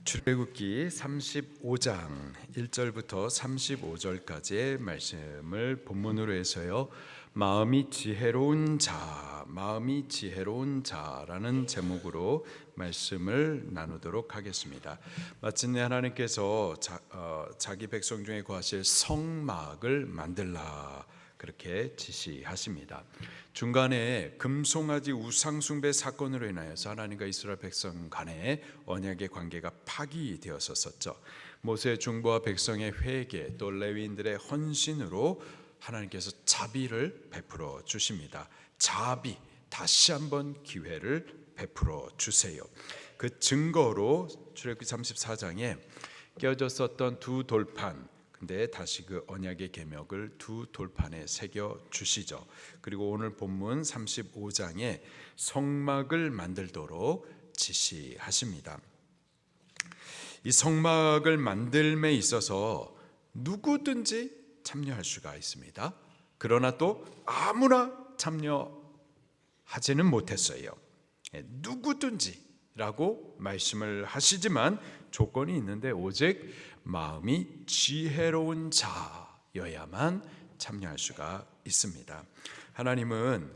출애굽기 35장 1절부터 35절까지의 말씀을 본문으로 해서요, 마음이 지혜로운 자라는 제목으로 말씀을 나누도록 하겠습니다. 마침내 하나님께서 자기 백성 중에 거하실 성막을 만들라 그렇게 지시하십니다. 중간에 금송아지 우상숭배 사건으로 인하여서 하나님과 이스라엘 백성 간의 언약의 관계가 파기되었었죠. 모세의 중보와 백성의 회개, 또 레위인들의 헌신으로 하나님께서 자비를 베풀어 주십니다. 자비, 다시 한번 기회를 베풀어 주세요. 그 증거로 출애굽기 34장에 깨어졌었던 두 돌판, 근데 다시 그 언약의 계명을 두 돌판에 새겨 주시죠. 그리고 오늘 본문 35장에 성막을 만들도록 지시하십니다. 이 성막을 만들m에 있어서 누구든지 참여할 수가 있습니다. 그러나 또 아무나 참여하지는 못했어요. 누구든지라고 말씀을 하시지만 조건이 있는데 오직 마음이 지혜로운 자여야만 참여할 수가 있습니다. 하나님은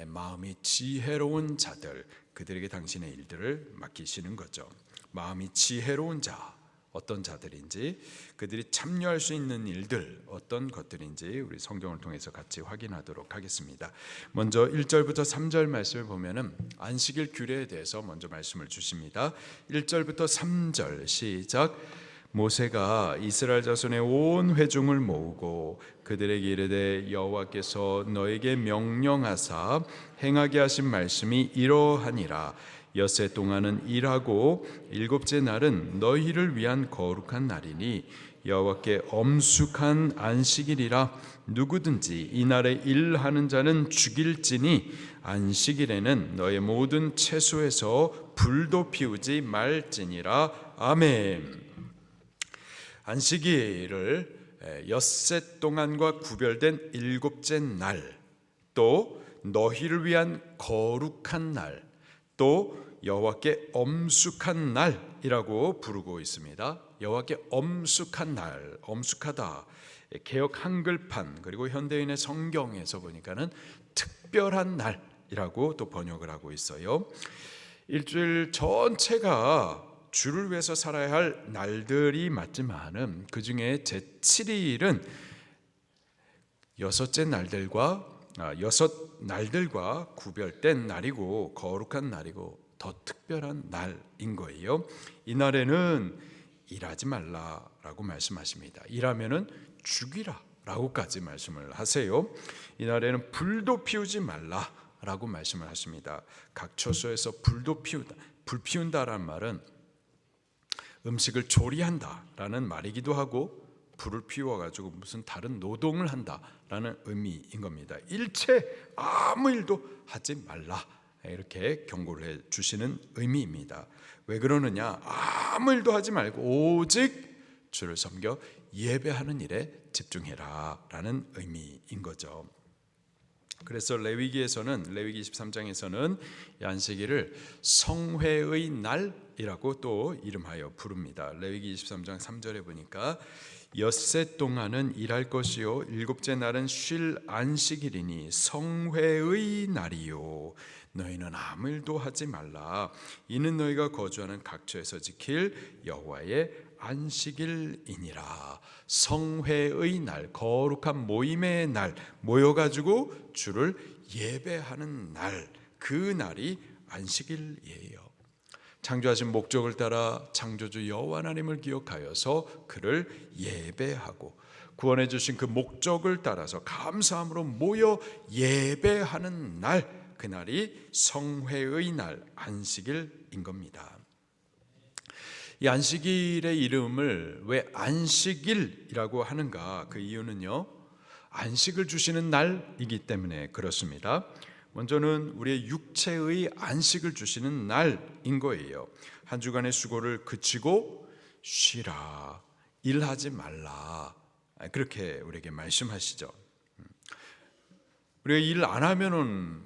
마음이 지혜로운 자들, 그들에게 당신의 일들을 맡기시는 거죠. 마음이 지혜로운 자, 어떤 자들인지, 그들이 참여할 수 있는 일들 어떤 것들인지 우리 성경을 통해서 같이 확인하도록 하겠습니다. 먼저 1절부터 3절 말씀을 보면은 안식일 규례에 대해서 먼저 말씀을 주십니다. 1절부터 3절 시작. 모세가 이스라엘 자손의 온 회중을 모으고 그들에게 이르되 여호와께서 너에게 명령하사 행하게 하신 말씀이 이러하니라. 엿새 동안은 일하고 일곱째 날은 너희를 위한 거룩한 날이니 여호와께 엄숙한 안식일이라. 누구든지 이날에 일하는 자는 죽일지니 안식일에는 너의 모든 채소에서 불도 피우지 말지니라. 아멘. 안식일을 엿새 동안과 구별된 일곱째 날, 또 너희를 위한 거룩한 날, 또 여호와께 엄숙한 날이라고 부르고 있습니다. 여호와께 엄숙한 날, 엄숙하다. 개역 한글판 그리고 현대인의 성경에서 보니까는 특별한 날이라고 또 번역을 하고 있어요. 일주일 전체가 주를 위해서 살아야 할 날들이 맞지만은 그 중에 제7일은 여섯 날들과 구별된 날이고 거룩한 날이고 더 특별한 날인 거예요. 이 날에는 일하지 말라라고 말씀하십니다. 일하면은 죽이라라고까지 말씀을 하세요. 이 날에는 불도 피우지 말라라고 말씀을 하십니다. 각 처소에서 불도 피우다, 불 피운다라는 말은 음식을 조리한다라는 말이기도 하고 불을 피워가지고 무슨 다른 노동을 한다라는 의미인 겁니다. 일체 아무 일도 하지 말라 이렇게 경고를 해주시는 의미입니다. 왜 그러느냐? 아무 일도 하지 말고 오직 주를 섬겨 예배하는 일에 집중해라 라는 의미인 거죠. 그래서 레위기 23장에서는 안식일을 성회의 날이라고 또 이름하여 부릅니다. 레위기 23장 3절에 보니까 엿새 동안은 일할 것이요 일곱째 날은 쉴 안식일이니 성회의 날이요 너희는 아무 일도 하지 말라. 이는 너희가 거주하는 각처에서 지킬 여호와의 안식일이니라. 성회의 날, 거룩한 모임의 날, 모여가지고 주를 예배하는 날, 그 날이 안식일이에요. 창조하신 목적을 따라 창조주 여호와 하나님을 기억하여서 그를 예배하고 구원해 주신 그 목적을 따라서 감사함으로 모여 예배하는 날, 그날이 성회의 날, 안식일인 겁니다. 이 안식일의 이름을 왜 안식일이라고 하는가? 그 이유는요, 안식을 주시는 날이기 때문에 그렇습니다. 먼저는 우리의 육체의 안식을 주시는 날인 거예요. 한 주간의 수고를 그치고 쉬라, 일하지 말라, 그렇게 우리에게 말씀하시죠. 우리가 일 안 하면은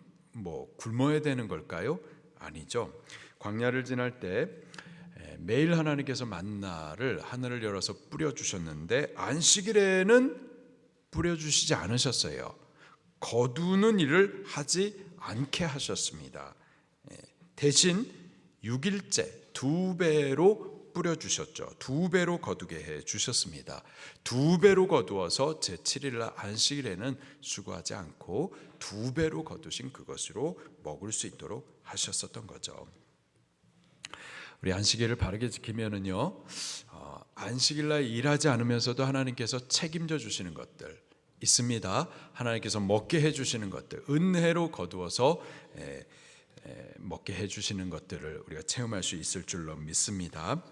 굶어야 되는 걸까요? 아니죠. 광야를 지날 때 매일 하나님께서 만나를 하늘을 열어서 뿌려주셨는데 안식일에는 뿌려주시지 않으셨어요. 거두는 일을 하지 않게 하셨습니다. 대신 6일째 2배로 뿌려주셨죠. 2배로 거두게 해주셨습니다. 2배로 거두어서 제7일 안식일에는 수고하지 않고 2배로 거두신 그것으로 먹을 수 있도록 하셨었던 거죠. 우리 안식일을 바르게 지키면은요, 안식일날 일하지 않으면서도 하나님께서 책임져 주시는 것들 있습니다. 하나님께서 먹게 해주시는 것들, 은혜로 거두어서 먹게 해주시는 것들을 우리가 체험할 수 있을 줄로 믿습니다.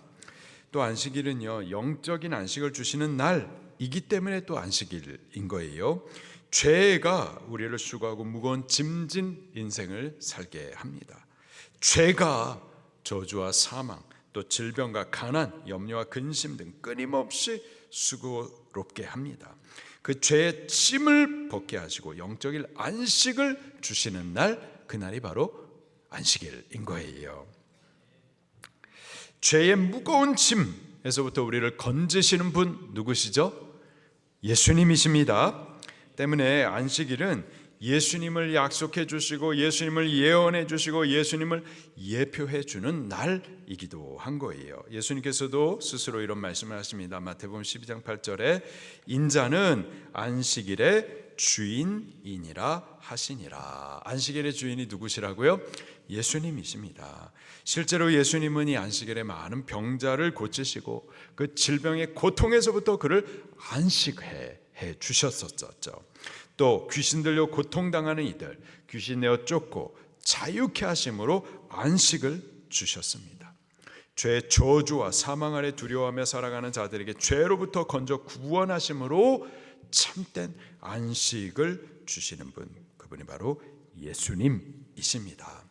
또 안식일은요, 영적인 안식을 주시는 날이기 때문에 또 안식일인 거예요. 죄가 우리를 수고하고 무거운 짐진 인생을 살게 합니다. 죄가 저주와 사망, 또 질병과 가난, 염려와 근심 등 끊임없이 수고롭게 합니다. 그 죄의 짐을 벗게 하시고 영적인 안식을 주시는 날, 그날이 바로 안식일인 거예요. 죄의 무거운 짐에서부터 우리를 건지시는 분 누구시죠? 예수님이십니다. 때문에 안식일은 예수님을 약속해 주시고 예수님을 예언해 주시고 예수님을 예표해 주는 날이기도 한 거예요. 예수님께서도 스스로 이런 말씀을 하십니다. 마태복음 12장 8절에 인자는 안식일의 주인이니라 하시니라. 안식일의 주인이 누구시라고요? 예수님이십니다. 실제로 예수님은 이 안식일에 많은 병자를 고치시고 그 질병의 고통에서부터 그를 안식해 주셨었죠. 또 귀신 들려 고통당하는 이들, 귀신 내어 쫓고 자유케 하심으로 안식을 주셨습니다. 죄의 저주와 사망 아래 두려워하며 살아가는 자들에게 죄로부터 건져 구원하심으로 참된 안식을 주시는 분, 그분이 바로 예수님이십니다.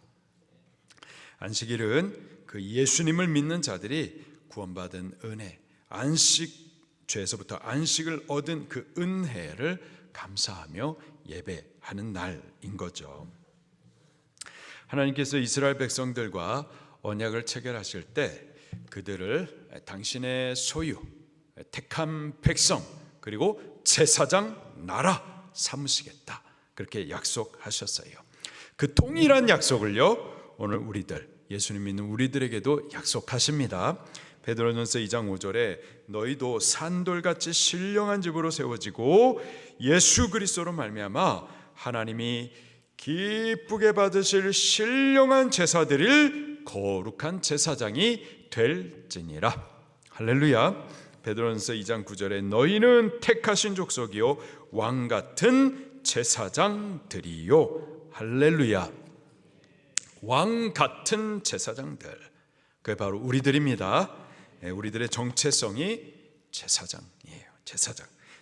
안식일은 그 예수님을 믿는 자들이 구원받은 은혜, 죄에서부터 안식을 얻은 그 은혜를 감사하며 예배하는 날인 거죠. 하나님께서 이스라엘 백성들과 언약을 체결하실 때 그들을 당신의 소유, 택한 백성, 그리고 제사장 나라 삼으시겠다, 그렇게 약속하셨어요. 그 동일한 약속을요, 오늘 우리들, 예수님 믿는 우리들에게도 약속하십니다. 베드로전서 2장 5절에 너희도 산돌같이 신령한 집으로 세워지고 예수 그리스도로 말미암아 하나님이 기쁘게 받으실 신령한 제사드릴 거룩한 제사장이 될지니라. 할렐루야. 베드로전서 2장 9절에 너희는 택하신 족속이요 왕같은 제사장들이요. 할렐루야. 왕같은 제사장들, 그게 바로 우리들입니다. 우리들의 정체성이 제사장이에요.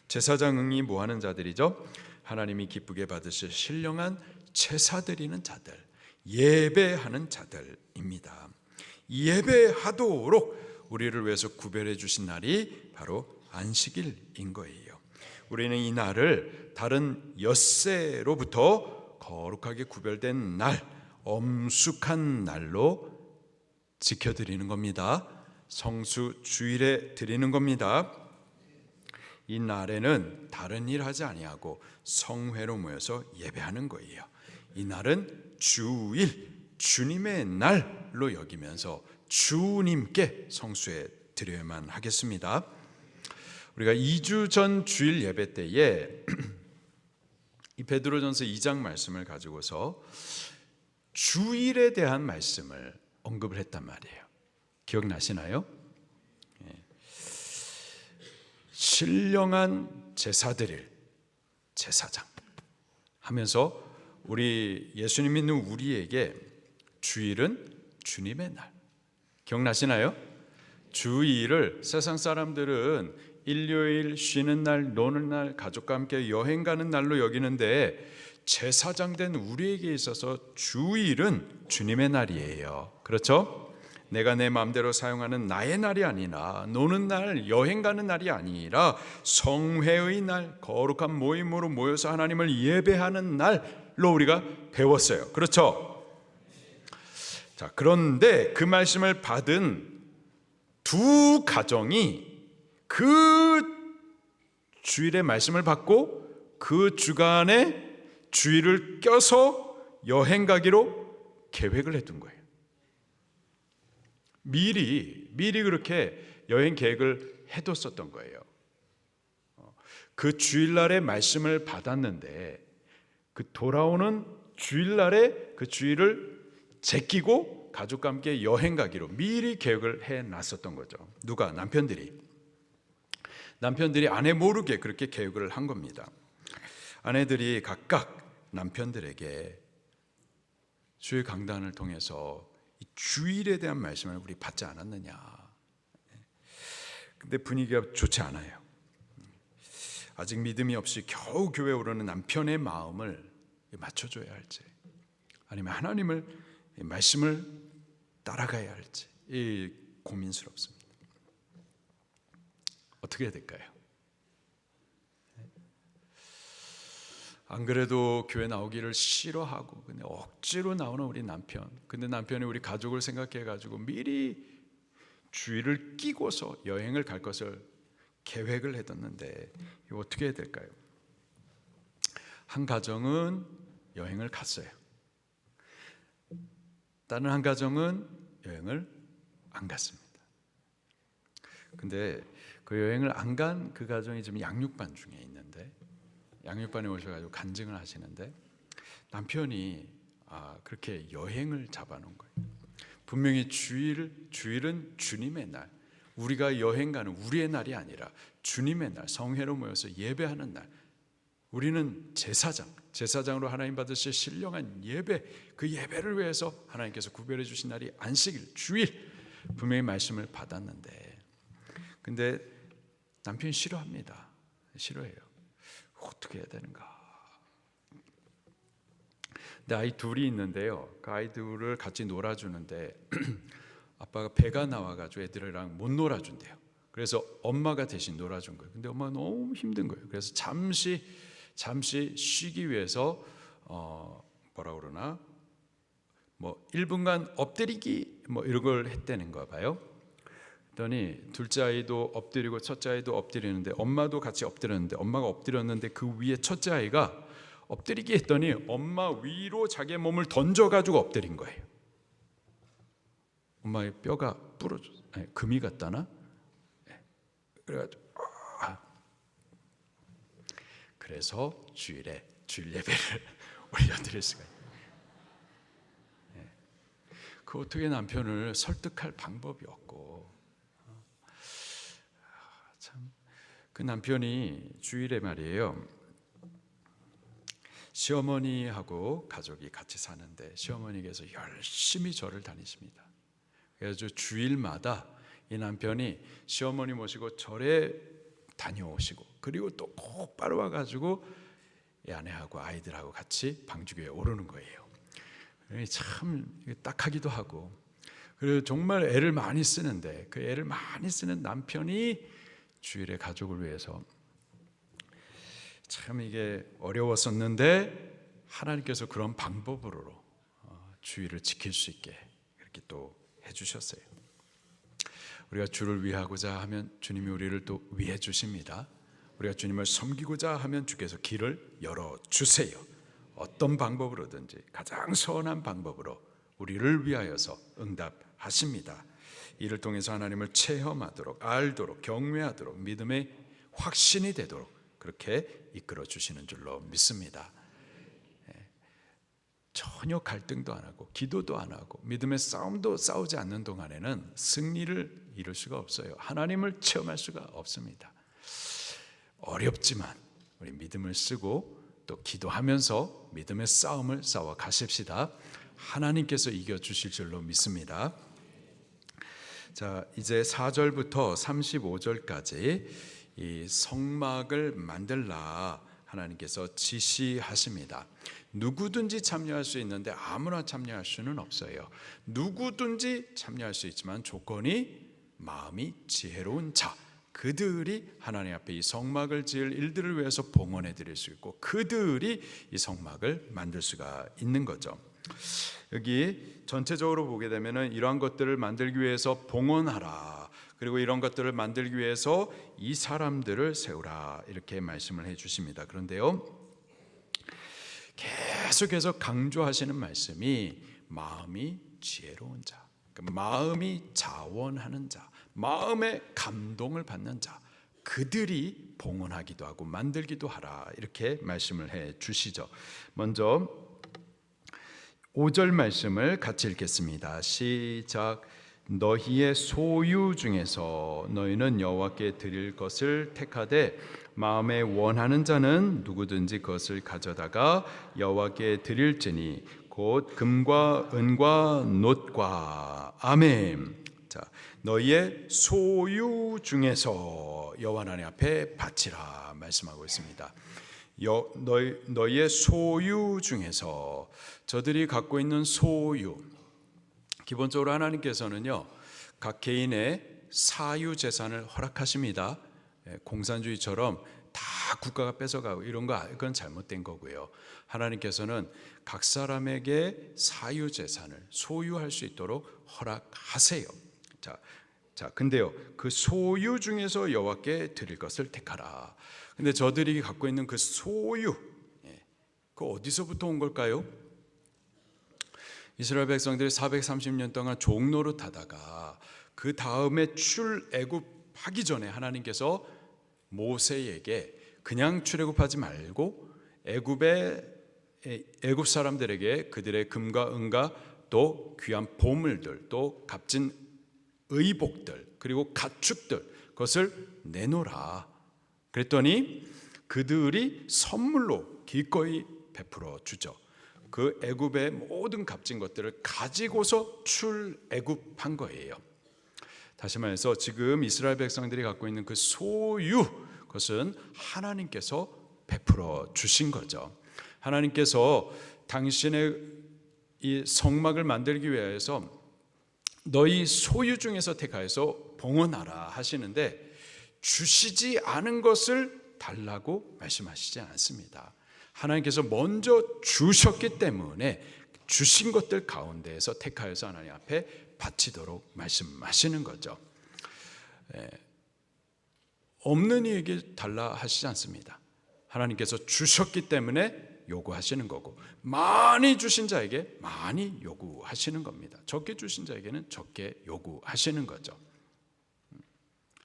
제사장이 뭐 하는 자들이죠? 하나님이 기쁘게 받으실 신령한 제사 드리는 자들, 예배하는 자들입니다. 예배하도록 우리를 위해서 구별해 주신 날이 바로 안식일인 거예요. 우리는 이 날을 다른 엿새로부터 거룩하게 구별된 날, 엄숙한 날로 지켜드리는 겁니다. 성수 주일에 드리는 겁니다. 이 날에는 다른 일 하지 아니하고 성회로 모여서 예배하는 거예요. 이 날은 주일, 주님의 날로 여기면서 주님께 성수해 드려야만 하겠습니다. 우리가 2주 전 주일 예배 때에 이 베드로전서 2장 말씀을 가지고서 주일에 대한 말씀을 언급을 했단 말이에요. 기억나시나요? 신령한 제사 드릴 제사장 하면서 우리 예수님 믿는 우리에게 주일은 주님의 날, 기억나시나요? 주일을 세상 사람들은 일요일 쉬는 날, 노는 날, 가족과 함께 여행 가는 날로 여기는데 제사장 된 우리에게 있어서 주일은 주님의 날이에요. 그렇죠? 내가 내 마음대로 사용하는 나의 날이 아니라, 노는 날, 여행 가는 날이 아니라 성회의 날, 거룩한 모임으로 모여서 하나님을 예배하는 날로 우리가 배웠어요. 그렇죠? 자, 그런데 그 말씀을 받은 두 가정이 그 주일의 말씀을 받고 그 주간에 주일을 껴서 여행 가기로 계획을 해둔 거예요. 미리 그렇게 여행 계획을 해뒀었던 거예요. 그 주일날의 말씀을 받았는데 그 돌아오는 주일날에 그 주일을 제끼고 가족과 함께 여행 가기로 미리 계획을 해놨었던 거죠. 누가? 남편들이 아내 모르게 그렇게 계획을 한 겁니다. 아내들이 각각 남편들에게 주일 강단을 통해서 이 주일에 대한 말씀을 우리 받지 않았느냐. 근데 분위기가 좋지 않아요. 아직 믿음이 없이 겨우 교회에 오르는 남편의 마음을 맞춰줘야 할지, 아니면 하나님을 말씀을 따라가야 할지 고민스럽습니다. 어떻게 해야 될까요? 안 그래도 교회 나오기를 싫어하고 근데 억지로 나오는 우리 남편, 근데 남편이 우리 가족을 생각해 가지고 미리 주일을 끼고서 여행을 갈 것을 계획을 해뒀는데 이거 어떻게 해야 될까요? 한 가정은 여행을 갔어요. 다른 한 가정은 여행을 안 갔습니다. 근데 그 여행을 안 간 그 가정이 지금 양육반 중에 있는데, 양육반에 오셔가지고 간증을 하시는데 남편이 그렇게 여행을 잡아놓은 거예요. 분명히 주일은 주님의 날, 우리가 여행 가는 우리의 날이 아니라 주님의 날, 성회로 모여서 예배하는 날. 우리는 제사장으로 하나님 받으실 신령한 예배, 그 예배를 위해서 하나님께서 구별해 주신 날이 안식일, 주일, 분명히 말씀을 받았는데, 근데 남편이 싫어합니다. 싫어해요. 어떻게 해야 되는가? 근데 아이 둘이 있는데요, 그 아이 둘을 같이 놀아주는데 아빠가 배가 나와가지고 애들이랑 못 놀아준대요. 그래서 엄마가 대신 놀아준 거예요. 근데 엄마가 너무 힘든 거예요. 그래서 잠시 쉬기 위해서 뭐라 그러나 1분간 엎드리기 이런 걸 했다는가 봐요. 그랬더니 둘째 아이도 엎드리고 첫째 아이도 엎드리는데 엄마도 같이 엎드렸는데, 엄마가 엎드렸는데 그 위에 첫째 아이가 엎드리기 했더니 엄마 위로 자기의 몸을 던져가지고 엎드린 거예요. 엄마의 뼈가 부러졌어요. 금이 갔다나? 그래가지고 그래서 주일 예배를 올려드릴 수가 있어요. 그 어떻게 남편을 설득할 방법이 없고, 참 그 남편이 주일에 말이에요, 시어머니하고 가족이 같이 사는데 시어머니께서 열심히 절을 다니십니다. 그래서 주일마다 이 남편이 시어머니 모시고 절에 다녀오시고, 그리고 또 곧바로 와가지고 이 아내하고 아이들하고 같이 방주교에 오르는 거예요. 참 딱하기도 하고, 그리고 정말 애를 많이 쓰는데 그 애를 많이 쓰는 남편이 주일에 가족을 위해서 참 이게 어려웠었는데 하나님께서 그런 방법으로 주일을 지킬 수 있게 그렇게 또 해주셨어요. 우리가 주를 위하고자 하면 주님이 우리를 또 위해 주십니다. 우리가 주님을 섬기고자 하면 주께서 길을 열어주세요. 어떤 방법으로든지 가장 선한 방법으로 우리를 위하여서 응답하십니다. 이를 통해서 하나님을 체험하도록, 알도록, 경외하도록, 믿음의 확신이 되도록 그렇게 이끌어 주시는 줄로 믿습니다. 전혀 갈등도 안 하고 기도도 안 하고 믿음의 싸움도 싸우지 않는 동안에는 승리를 이룰 수가 없어요. 하나님을 체험할 수가 없습니다. 어렵지만 우리 믿음을 쓰고 또 기도하면서 믿음의 싸움을 싸워 가십시다. 하나님께서 이겨주실 줄로 믿습니다. 자, 이제 4절부터 35절까지 이 성막을 만들라 하나님께서 지시하십니다. 누구든지 참여할 수 있는데 아무나 참여할 수는 없어요. 누구든지 참여할 수 있지만 조건이 마음이 지혜로운 자, 그들이 하나님 앞에 이 성막을 지을 일들을 위해서 봉헌해 드릴 수 있고 그들이 이 성막을 만들 수가 있는 거죠. 여기 전체적으로 보게 되면은 이러한 것들을 만들기 위해서 봉헌하라. 그리고 이런 것들을 만들기 위해서 이 사람들을 세우라 이렇게 말씀을 해주십니다. 그런데요, 계속해서 강조하시는 말씀이 마음이 지혜로운 자, 마음이 자원하는 자, 마음의 감동을 받는 자, 그들이 봉헌하기도 하고 만들기도 하라 이렇게 말씀을 해 주시죠. 먼저 5절 말씀을 같이 읽겠습니다. 시작. 너희의 소유 중에서 너희는 여호와께 드릴 것을 택하되 마음에 원하는 자는 누구든지 그것을 가져다가 여호와께 드릴지니 곧 금과 은과 놋과 아멘. 자, 너희의 소유 중에서 여호와 하나님 앞에 바치라 말씀하고 있습니다. 너희의 소유 중에서, 저들이 갖고 있는 소유, 기본적으로 하나님께서는요 각 개인의 사유 재산을 허락하십니다. 공산주의처럼 다 국가가 뺏어가고 이런 거, 그건 잘못된 거고요. 하나님께서는 각 사람에게 사유 재산을 소유할 수 있도록 허락하세요. 자, 근데요 그 소유 중에서 여호와께 드릴 것을 택하라. 근데 저들이 갖고 있는 그 소유, 그 어디서부터 온 걸까요? 이스라엘 백성들이 430년 동안 종노릇하다가 그 다음에 출애굽하기 전에 하나님께서 모세에게 그냥 출애굽하지 말고 애굽 사람들에게 그들의 금과 은과 또 귀한 보물들, 또 값진 의복들, 그리고 가축들, 그것을 내놓으라 그랬더니 그들이 선물로 기꺼이 베풀어 주죠. 그 애굽의 모든 값진 것들을 가지고서 출애굽한 거예요. 다시 말해서 지금 이스라엘 백성들이 갖고 있는 그 소유, 그것은 하나님께서 베풀어 주신 거죠. 하나님께서 당신의 이 성막을 만들기 위해서 너희 소유 중에서 택하여서 봉헌하라 하시는데, 주시지 않은 것을 달라고 말씀하시지 않습니다. 하나님께서 먼저 주셨기 때문에 주신 것들 가운데에서 택하여서 하나님 앞에 바치도록 말씀하시는 거죠. 없는 이에게 달라 하시지 않습니다. 하나님께서 주셨기 때문에 요구하시는 거고, 많이 주신 자에게 많이 요구하시는 겁니다. 적게 주신 자에게는 적게 요구하시는 거죠.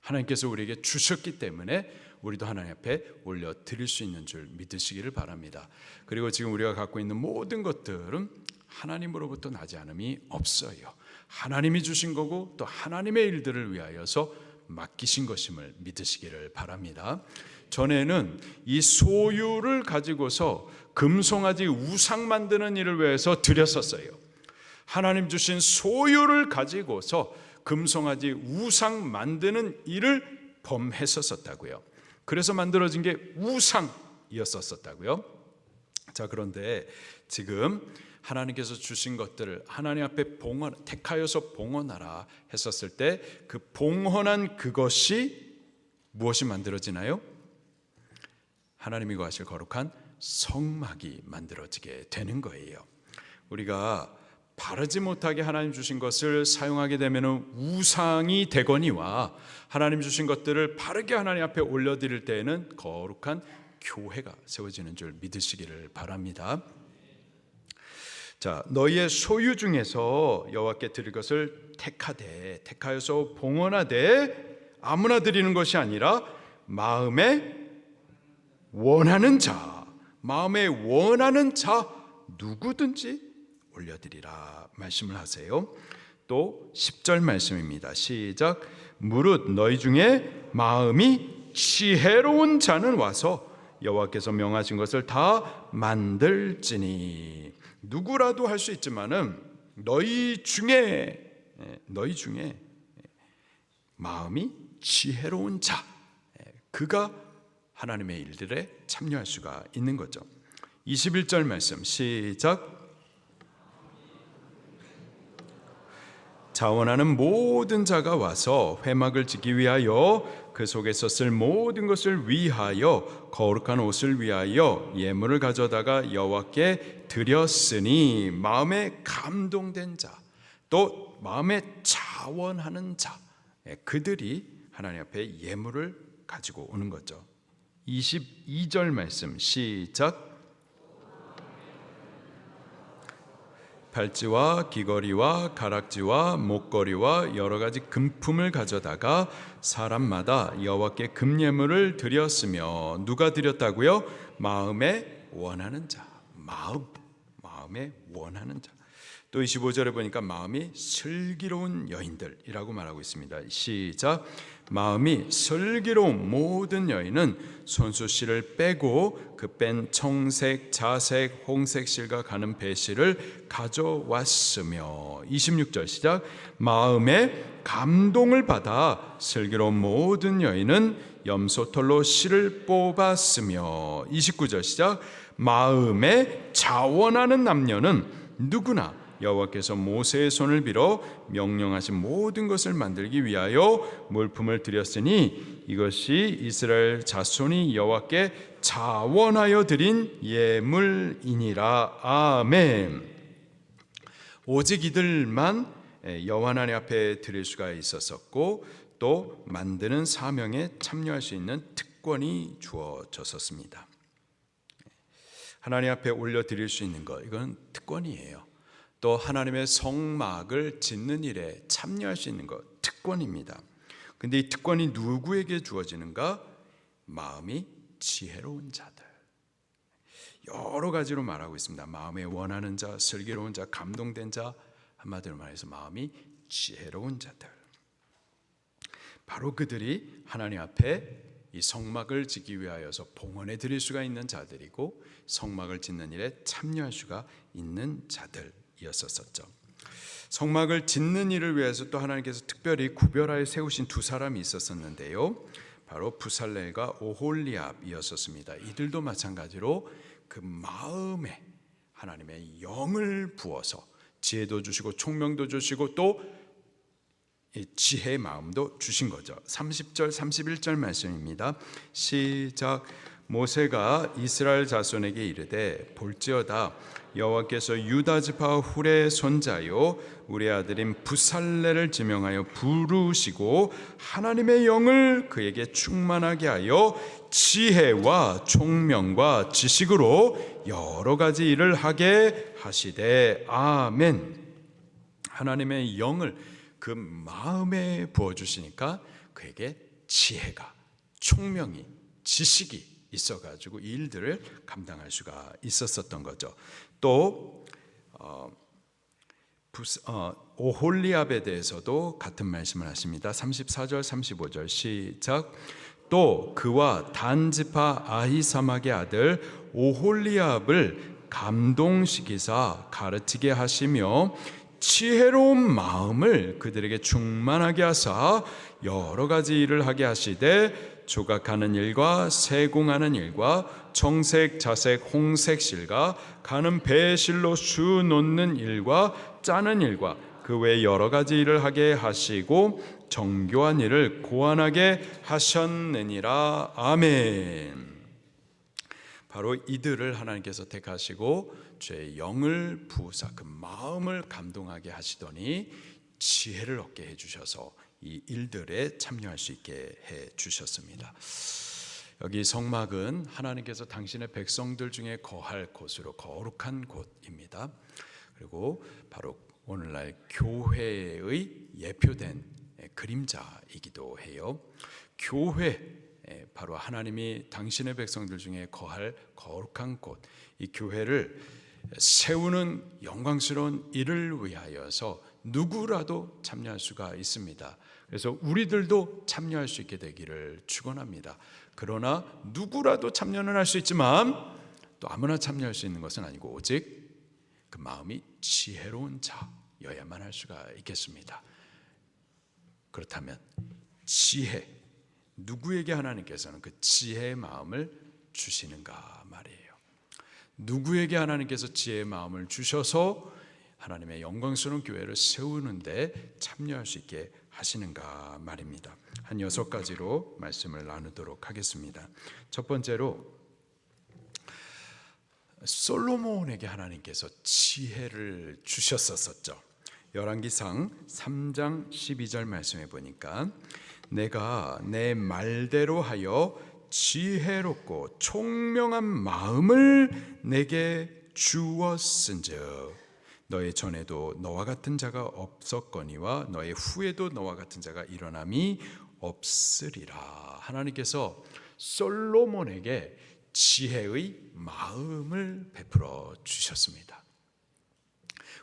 하나님께서 우리에게 주셨기 때문에 우리도 하나님 앞에 올려드릴 수 있는 줄 믿으시기를 바랍니다. 그리고 지금 우리가 갖고 있는 모든 것들은 하나님으로부터 나지 않음이 없어요. 하나님이 주신 거고 또 하나님의 일들을 위하여서 맡기신 것임을 믿으시기를 바랍니다. 전에는 이 소유를 가지고서 금송아지 우상 만드는 일을 위해서 드렸었어요. 하나님 주신 소유를 가지고서 금송아지 우상 만드는 일을 범했었다고요. 그래서 만들어진 게 우상이었었다고요. 자, 그런데 지금 하나님께서 주신 것들을 하나님 앞에 택하여서 봉헌하라 했었을 때 그 봉헌한 그것이 무엇이 만들어지나요? 하나님이 거하실 거룩한 성막이 만들어지게 되는 거예요. 우리가 바르지 못하게 하나님 주신 것을 사용하게 되면 우상이 되거니와, 하나님 주신 것들을 바르게 하나님 앞에 올려드릴 때에는 거룩한 교회가 세워지는 줄 믿으시기를 바랍니다. 자, 너희의 소유 중에서 여호와께 드릴 것을 택하여서 봉헌하되, 아무나 드리는 것이 아니라 마음에 원하는 자, 누구든지 올려드리라 말씀을 하세요. 또 10절 말씀입니다. 시작. 무릇 너희 중에 마음이 지혜로운 자는 와서 여호와께서 명하신 것을 다 만들지니. 누구라도 할 수 있지만은 너희 중에 마음이 지혜로운 자, 그가 하나님의 일들에 참여할 수가 있는 거죠. 21절 말씀 시작. 자원하는 모든 자가 와서 회막을 짓기 위하여 그 속에서 쓸 모든 것을 위하여 거룩한 옷을 위하여 예물을 가져다가 여호와께 드렸으니, 마음에 감동된 자, 또 마음에 자원하는 자, 그들이 하나님 앞에 예물을 가지고 오는 거죠. 22절 말씀 시작. 팔찌와 귀걸이와 가락지와 목걸이와 여러 가지 금품을 가져다가 사람마다 여호와께 금예물을 드렸으며, 누가 드렸다고요? 마음에 원하는 자. 마음에 원하는 자. 또 25절에 보니까 마음이 슬기로운 여인들이라고 말하고 있습니다. 시작. 마음이 슬기로운 모든 여인은 손수실을 빼고 그 뺀 청색, 자색, 홍색 실과 가는 배실을 가져왔으며. 26절 시작. 마음에 감동을 받아 슬기로운 모든 여인은 염소털로 실을 뽑았으며. 29절 시작. 마음에 자원하는 남녀는 누구나 여호와께서 모세의 손을 빌어 명령하신 모든 것을 만들기 위하여 물품을 드렸으니 이것이 이스라엘 자손이 여호와께 자원하여 드린 예물이니라. 아멘. 오직 이들만 여호와 하나님 앞에 드릴 수가 있었었고, 또 만드는 사명에 참여할 수 있는 특권이 주어졌었습니다. 하나님 앞에 올려드릴 수 있는 것, 이건 특권이에요. 또 하나님의 성막을 짓는 일에 참여할 수 있는 것, 특권입니다. 근데 이 특권이 누구에게 주어지는가? 마음이 지혜로운 자들. 여러 가지로 말하고 있습니다. 마음에 원하는 자, 슬기로운 자, 감동된 자, 한마디로 말해서 마음이 지혜로운 자들. 바로 그들이 하나님 앞에 이 성막을 짓기 위하여서 봉헌해 드릴 수가 있는 자들이고, 성막을 짓는 일에 참여할 수가 있는 자들이었었죠. 성막을 짓는 일을 위해서 또 하나님께서 특별히 구별하여 세우신 두 사람이 있었는데요, 바로 부살렐과 오홀리압이었습니다. 이들도 마찬가지로 그 마음에 하나님의 영을 부어서 지혜도 주시고 총명도 주시고 또 지혜의 마음도 주신 거죠. 30절 31절 말씀입니다. 시작. 모세가 이스라엘 자손에게 이르되 볼지어다 여호와께서 유다 지파 훌의 손자요 우리 아들인 부살렐을 지명하여 부르시고 하나님의 영을 그에게 충만하게 하여 지혜와 총명과 지식으로 여러 가지 일을 하게 하시되. 아멘. 하나님의 영을 그 마음에 부어주시니까 그에게 지혜가, 총명이, 지식이 있어가지고 이 일들을 감당할 수가 있었던 거죠. 또 오홀리압에 대해서도 같은 말씀을 하십니다. 34절 35절 시작. 또 그와 단 지파 아히사막의 아들 오홀리압을 감동시키사 가르치게 하시며 지혜로운 마음을 그들에게 충만하게 하사 여러 가지 일을 하게 하시되 조각하는 일과 세공하는 일과 청색, 자색, 홍색 실과 가는 배실로 수 놓는 일과 짜는 일과 그 외 여러 가지 일을 하게 하시고 정교한 일을 고안하게 하셨느니라. 아멘. 바로 이들을 하나님께서 택하시고 죄의 영을 부으사 그 마음을 감동하게 하시더니 지혜를 얻게 해주셔서 이 일들에 참여할 수 있게 해주셨습니다. 여기 성막은 하나님께서 당신의 백성들 중에 거할 곳으로 거룩한 곳입니다. 그리고 바로 오늘날 교회의 예표된 그림자이기도 해요. 교회, 바로 하나님이 당신의 백성들 중에 거할 거룩한 곳, 이 교회를 세우는 영광스러운 일을 위하여서 누구라도 참여할 수가 있습니다. 그래서 우리들도 참여할 수 있게 되기를 축원합니다. 그러나 누구라도 참여는 할 수 있지만 또 아무나 참여할 수 있는 것은 아니고 오직 그 마음이 지혜로운 자여야만 할 수가 있겠습니다. 그렇다면 지혜, 누구에게 하나님께서는 그 지혜의 마음을 주시는가 말이에요. 누구에게 하나님께서 지혜의 마음을 주셔서 하나님의 영광스러운 교회를 세우는데 참여할 수 있게 하시는가 말입니다. 한 6가지로 말씀을 나누도록 하겠습니다. 첫 번째로 솔로몬에게 하나님께서 지혜를 주셨었죠. 열왕기상 3장 12절 말씀해 보니까 내가 내 말대로 하여 지혜롭고 총명한 마음을 내게 주었은즉 너의 전에도 너와 같은 자가 없었거니와 너의 후에도 너와 같은 자가 일어남이 없으리라. 하나님께서 솔로몬에게 지혜의 마음을 베풀어 주셨습니다.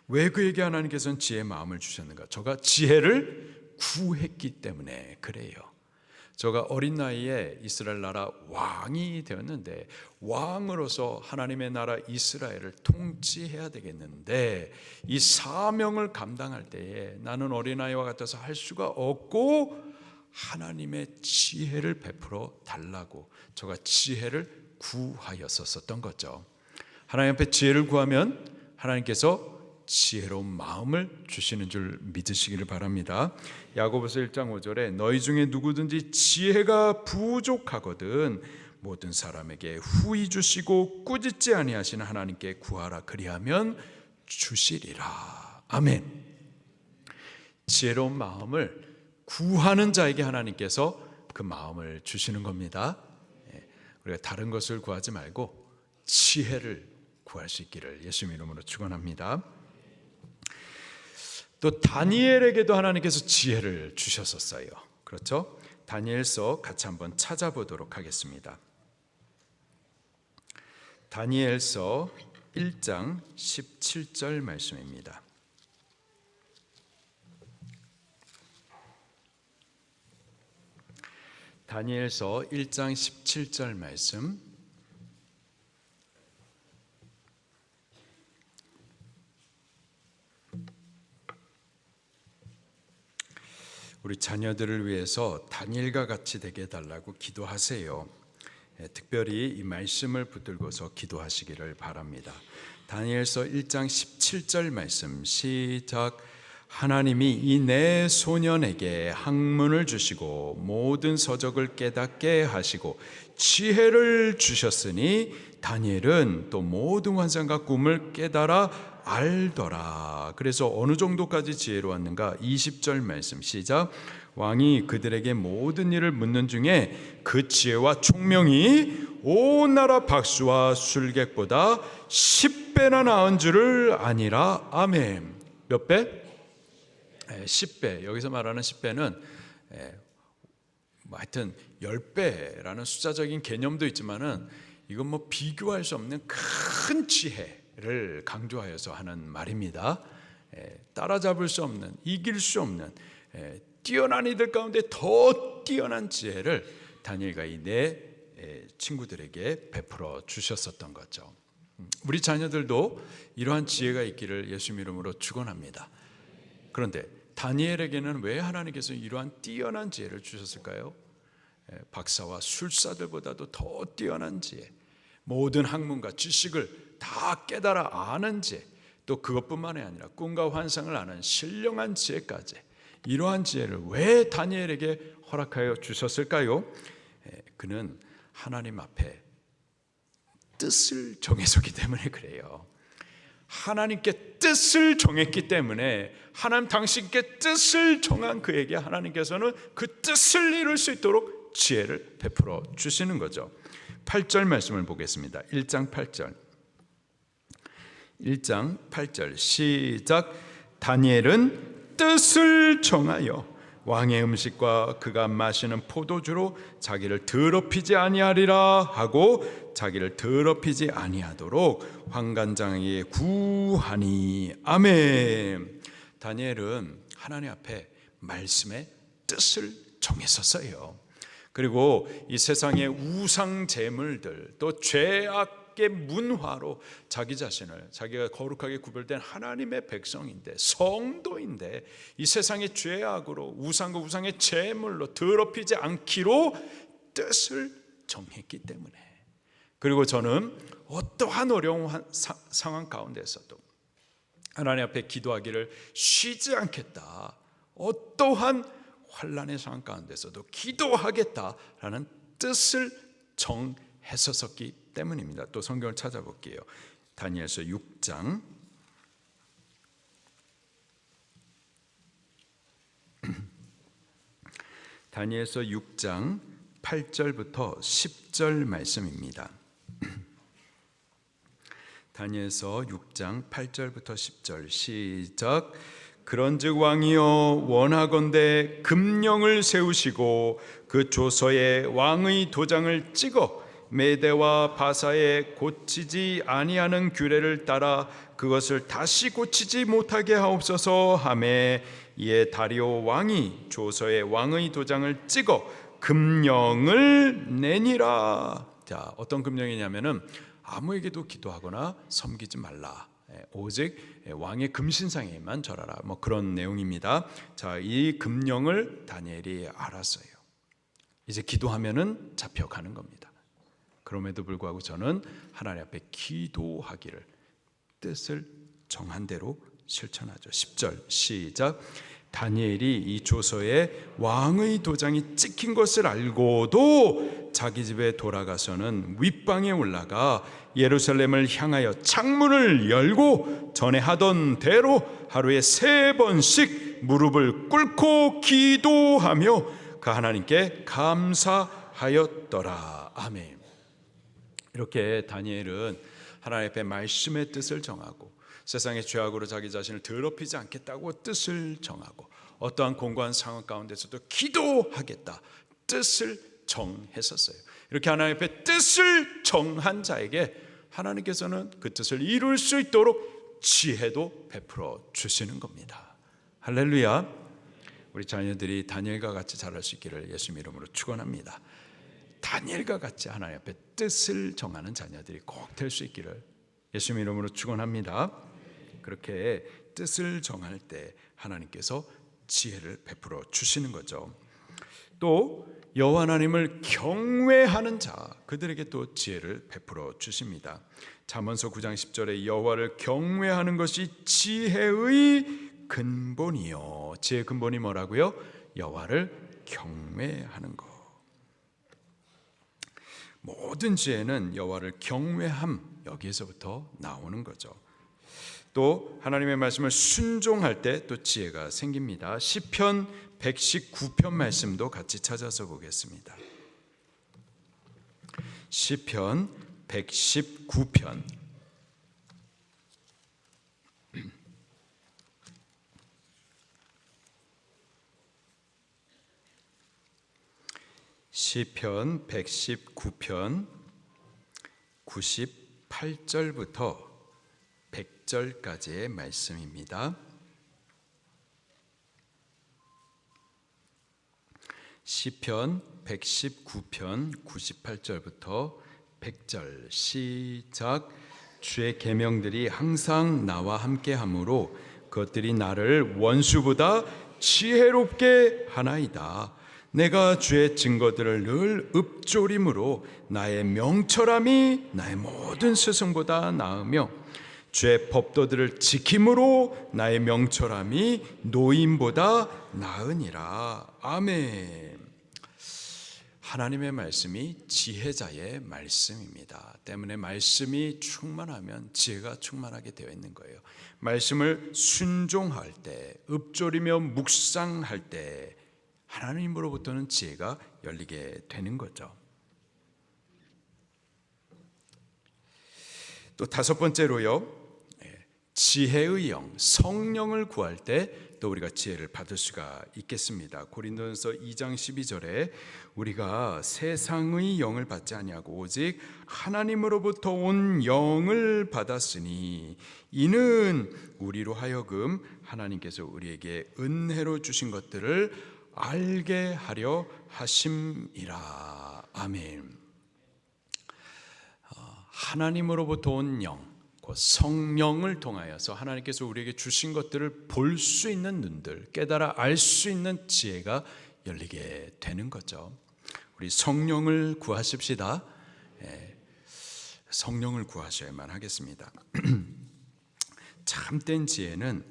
왜 그에게 하나님께서는 지혜의 마음을 주셨는가? 저가 지혜를 구했기 때문에 그래요. 저가 어린 나이에 이스라엘 나라 왕이 되었는데 왕으로서 하나님의 나라 이스라엘을 통치해야 되겠는데 이 사명을 감당할 때에 나는 어린아이와 같아서 할 수가 없고 하나님의 지혜를 베풀어 달라고 저가 지혜를 구하였었던 거죠. 하나님 앞에 지혜를 구하면 하나님께서 지혜로운 마음을 주시는 줄 믿으시기를 바랍니다. 야고보서 1장 5절에 너희 중에 누구든지 지혜가 부족하거든 모든 사람에게 후히 주시고 꾸짖지 아니하시는 하나님께 구하라 그리하면 주시리라. 아멘. 지혜로운 마음을 구하는 자에게 하나님께서 그 마음을 주시는 겁니다. 우리가 다른 것을 구하지 말고 지혜를 구할 수 있기를 예수님 이름으로 축원합니다. 또 다니엘에게도 하나님께서 지혜를 주셨었어요. 그렇죠? 다니엘서 같이 한번 찾아보도록 하겠습니다. 다니엘서 1장 17절 말씀입니다. 다니엘서 1장 17절 말씀. 우리 자녀들을 위해서 다니엘과 같이 되게 해달라고 기도하세요. 특별히 이 말씀을 붙들고서 기도하시기를 바랍니다. 다니엘서 1장 17절 말씀 시작. 하나님이 이 내 소년에게 학문을 주시고 모든 서적을 깨닫게 하시고 지혜를 주셨으니 다니엘은 또 모든 환상과 꿈을 깨달아 알더라. 그래서 어느 정도까지 지혜로웠는가? 20절 말씀 시작. 왕이 그들에게 모든 일을 묻는 중에 그 지혜와 총명이 온 나라 박수와 술객보다 10배나 나은 줄을 아니라. 아멘. 몇 배? 10배. 여기서 말하는 10배는 하여튼 10배라는 숫자적인 개념도 있지만은 이건 뭐 비교할 수 없는 큰 지혜를 강조하여서 하는 말입니다. 따라잡을 수 없는, 이길 수 없는 뛰어난 이들 가운데 더 뛰어난 지혜를 다니엘과 이 네 친구들에게 베풀어 주셨었던 거죠. 우리 자녀들도 이러한 지혜가 있기를 예수님 이름으로 축원합니다. 그런데 다니엘에게는 왜 하나님께서 이러한 뛰어난 지혜를 주셨을까요? 박사와 술사들보다도 더 뛰어난 지혜, 모든 학문과 지식을 다 깨달아 아는 지혜, 또 그것뿐만이 아니라 꿈과 환상을 아는 신령한 지혜까지, 이러한 지혜를 왜 다니엘에게 허락하여 주셨을까요? 그는 하나님 앞에 뜻을 정해서기 때문에 그래요. 하나님께 뜻을 정했기 때문에 하나님 당신께 뜻을 정한 그에게 하나님께서는 그 뜻을 이룰 수 있도록 지혜를 베풀어 주시는 거죠. 8절 말씀을 보겠습니다. 1장 8절. 1장 8절 시작. 다니엘은 뜻을 정하여 왕의 음식과 그가 마시는 포도주로 자기를 더럽히지 아니하리라 하고 자기를 더럽히지 아니하도록 환관장에게 구하니. 아멘. 다니엘은 하나님 앞에 말씀의 뜻을 정했었어요. 그리고 이 세상의 우상 제물들, 또 죄악의 문화로 자기 자신을, 자기가 거룩하게 구별된 하나님의 백성인데, 성도인데 이 세상의 죄악으로 우상과 우상의 제물로 더럽히지 않기로 뜻을 정했기 때문에, 그리고 저는 어떠한 어려운 상황 가운데서도 하나님 앞에 기도하기를 쉬지 않겠다, 어떠한 환난의 상황 가운데서도 기도하겠다라는 뜻을 정했었기 때문입니다. 또 성경을 찾아볼게요. 다니엘서 6장 다니엘서 6장 8절부터 10절 말씀입니다. 다니엘서 6장 8절부터 10절 시작. 그런즉 왕이여 원하건대 금령을 세우시고 그 조서에 왕의 도장을 찍어 메대와 바사에 고치지 아니하는 규례를 따라 그것을 다시 고치지 못하게 하옵소서 하매, 이에 다리오 왕이 조서에 왕의 도장을 찍어 금령을 내니라. 자, 어떤 금령이냐면은 아무에게도 기도하거나 섬기지 말라, 오직 왕의 금신상에만 절하라, 뭐 그런 내용입니다. 자, 이 금령을 다니엘이 알았어요. 이제 기도하면은 잡혀가는 겁니다. 그럼에도 불구하고 저는 하나님 앞에 기도하기를, 뜻을 정한 대로 실천하죠. 10절 시작. 다니엘이 이 조서에 왕의 도장이 찍힌 것을 알고도 자기 집에 돌아가서는 윗방에 올라가 예루살렘을 향하여 창문을 열고 전에 하던 대로 하루에 3번씩 무릎을 꿇고 기도하며 그 하나님께 감사하였더라. 아멘. 이렇게 다니엘은 하나님 앞에 말씀의 뜻을 정하고 세상의 죄악으로 자기 자신을 더럽히지 않겠다고 뜻을 정하고 어떠한 공고한 상황 가운데서도 기도하겠다 뜻을 정했었어요. 이렇게 하나님 앞에 뜻을 정한 자에게 하나님께서는 그 뜻을 이룰 수 있도록 지혜도 베풀어 주시는 겁니다. 할렐루야. 우리 자녀들이 다니엘과 같이 자랄 수 있기를 예수님 이름으로 축원합니다. 다니엘과 같이 하나님 앞에 뜻을 정하는 자녀들이 꼭 될 수 있기를 예수님 이름으로 축원합니다. 그렇게 뜻을 정할 때 하나님께서 지혜를 베풀어 주시는 거죠. 또 여호와 하나님을 경외하는 자, 그들에게 또 지혜를 베풀어 주십니다. 잠언서 9장 10절에 여호와를 경외하는 것이 지혜의 근본이요. 지혜의 근본이 뭐라고요? 여호와를 경외하는 것. 모든 지혜는 여호와를 경외함, 여기에서부터 나오는 거죠. 또 하나님의 말씀을 순종할 때 또 지혜가 생깁니다. 시편 119편 말씀도 같이 찾아서 보겠습니다. 시편 119편 시편 119편 98절부터 100절까지의 말씀입니다. 시편 119편 98절부터 100절 시작. 주의 계명들이 항상 나와 함께하므로 그것들이 나를 원수보다 지혜롭게 하나이다. 내가 주의 증거들을 늘 읊조림으로 나의 명철함이 나의 모든 스승보다 나으며 주의 법도들을 지킴으로 나의 명철함이 노임보다 나으니라. 아멘. 하나님의 말씀이 지혜자의 말씀입니다. 때문에 말씀이 충만하면 지혜가 충만하게 되어 있는 거예요. 말씀을 순종할 때, 읊조리며 묵상할 때 하나님으로부터는 지혜가 열리게 되는 거죠. 또 5번째로요, 지혜의 영, 성령을 구할 때 또 우리가 지혜를 받을 수가 있겠습니다. 고린도전서 2장 12절에 우리가 세상의 영을 받지 아니하고 오직 하나님으로부터 온 영을 받았으니 이는 우리로 하여금 하나님께서 우리에게 은혜로 주신 것들을 알게 하려 하심이라. 아멘. 하나님으로부터 온 영, 성령을 통하여서 하나님께서 우리에게 주신 것들을 볼 수 있는 눈들, 깨달아 알 수 있는 지혜가 열리게 되는 거죠. 우리 성령을 구하십시다. 성령을 구하셔야만 하겠습니다. 참된 지혜는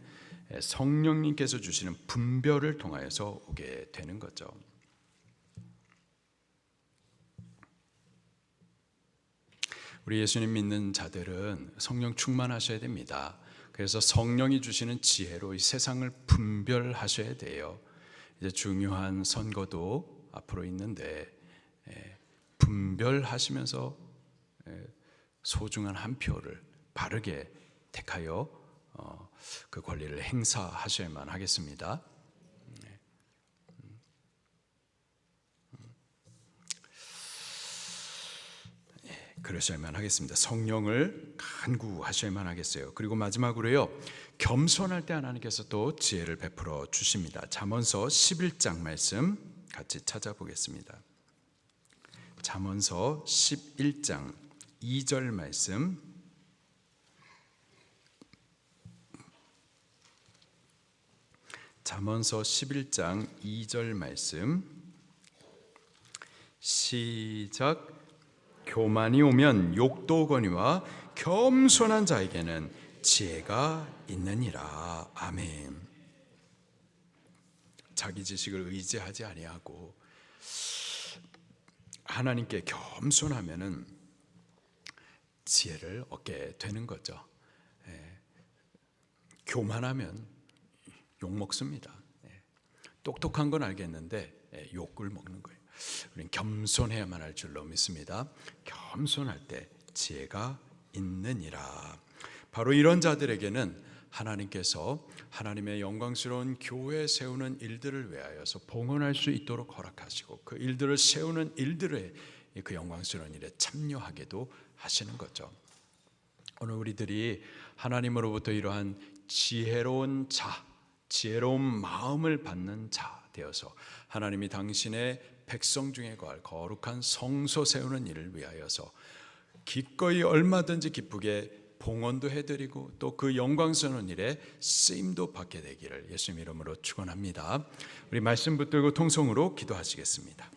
성령님께서 주시는 분별을 통하여서 오게 되는 거죠. 우리 예수님 믿는 자들은 성령 충만하셔야 됩니다. 그래서 성령이 주시는 지혜로 이 세상을 분별하셔야 돼요. 이제 중요한 선거도 앞으로 있는데 분별하시면서 소중한 한 표를 바르게 택하여 그 권리를 행사하셔야만 하겠습니다. 그러셔야만 하겠습니다. 성령을 간구하셔야만 하겠어요. 그리고 마지막으로요, 겸손할 때 하나님께서 또 지혜를 베풀어 주십니다. 잠언서 11장 말씀 같이 찾아보겠습니다. 잠언서 11장 2절 말씀. 잠언서 11장 2절 말씀. 시작. 교만이 오면 욕도 오거니와 겸손한 자에게는 지혜가 있느니라. 아멘. 자기 지식을 의지하지 아니하고 하나님께 겸손하면은 지혜를 얻게 되는 거죠. 교만하면 욕 먹습니다. 똑똑한 건 알겠는데 욕을 먹는 거예요. 우리는 겸손해야만 할 줄로 믿습니다. 겸손할 때 지혜가 있느니라. 바로 이런 자들에게는 하나님께서 하나님의 영광스러운 교회 세우는 일들을 위하여서 봉헌할 수 있도록 허락하시고 그 일들을 세우는 일들의 그 영광스러운 일에 참여하게도 하시는 거죠. 오늘 우리들이 하나님으로부터 이러한 지혜로운 자, 지혜로운 마음을 받는 자 되어서 하나님이 당신의 백성 중에 거할 거룩한 성소 세우는 일을 위하여서 기꺼이 얼마든지 기쁘게 봉헌도 해드리고 또 그 영광스러운 일에 쓰임도 받게 되기를 예수님 이름으로 축원합니다. 우리 말씀 붙들고 통성으로 기도하시겠습니다.